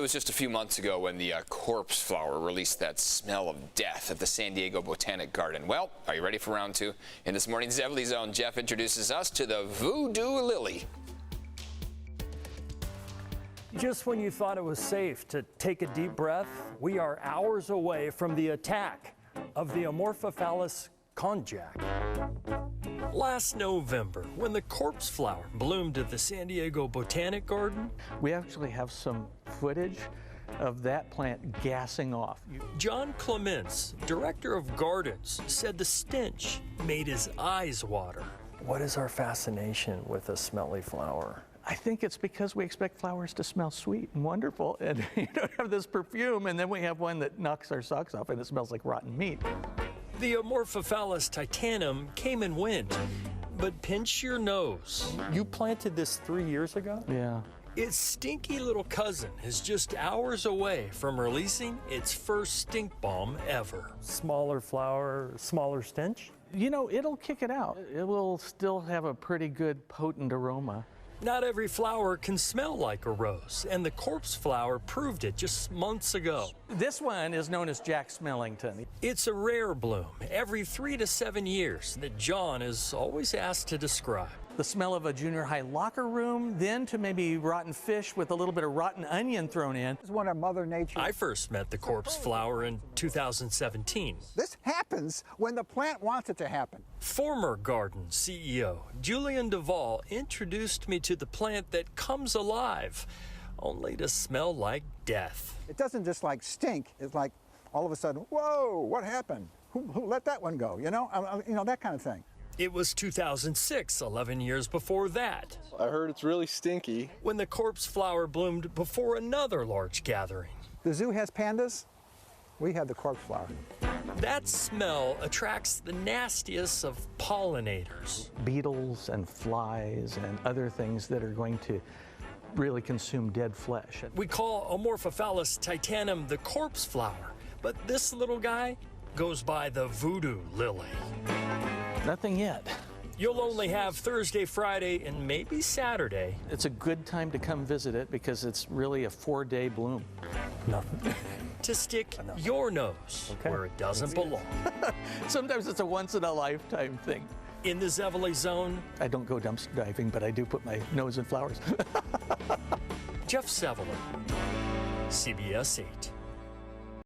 It was just a few months ago when the corpse flower released that smell of death at the San Diego Botanic Garden. Well, are you ready for round two? In this morning's zevely-zone, Jeff introduces us to the Voodoo Lily. Just when you thought it was safe to take a deep breath, we are hours away from the attack of the Amorphophallus konjac. Last November, when the corpse flower bloomed at the San Diego Botanic Garden, we actually have some footage of that plant gassing off. John Clements, director of gardens, said the stench made his eyes water. What is our fascination with a smelly flower? I think it's because we expect flowers to smell sweet and wonderful, and you don't have this perfume, and then we have one that knocks our socks off and it smells like rotten meat. The Amorphophallus titanum came and went, but pinch your nose. You planted this 3 years ago? Yeah. Its stinky little cousin is just hours away from releasing its first stink bomb ever. Smaller flower, smaller stench? You know, it'll kick it out. It will still have a pretty good potent aroma. Not every flower can smell like a rose, and the corpse flower proved it just months ago. This one is known as Jack Smellington. It's a rare bloom every 3 to 7 years that John is always asked to describe. The smell of a junior high locker room, then to maybe rotten fish with a little bit of rotten onion thrown in. It's one of Mother Nature. I first met the corpse flower in 2017. This happens when the plant wants it to happen. Former garden CEO Julian Duvall introduced me to the plant that comes alive, only to smell like death. It doesn't just like stink. It's like all of a sudden, whoa, what happened? Who let that one go? You know, that kind of thing. It was 2006, 11 years before that. I heard it's really stinky. When the corpse flower bloomed before another large gathering. The zoo has pandas. We have the corpse flower. That smell attracts the nastiest of pollinators. Beetles and flies and other things that are going to really consume dead flesh. We call Amorphophallus titanum the corpse flower, but this little guy goes by the Voodoo Lily. Nothing yet. You'll only have Thursday, Friday, and maybe Saturday. It's a good time to come visit it because it's really a 4-day bloom. Nothing. To stick your nose where it doesn't belong. Sometimes it's a once-in-a-lifetime thing. In the zevely-zone, I don't go dumpster diving, but I do put my nose in flowers. Jeff Zevely, CBS 8.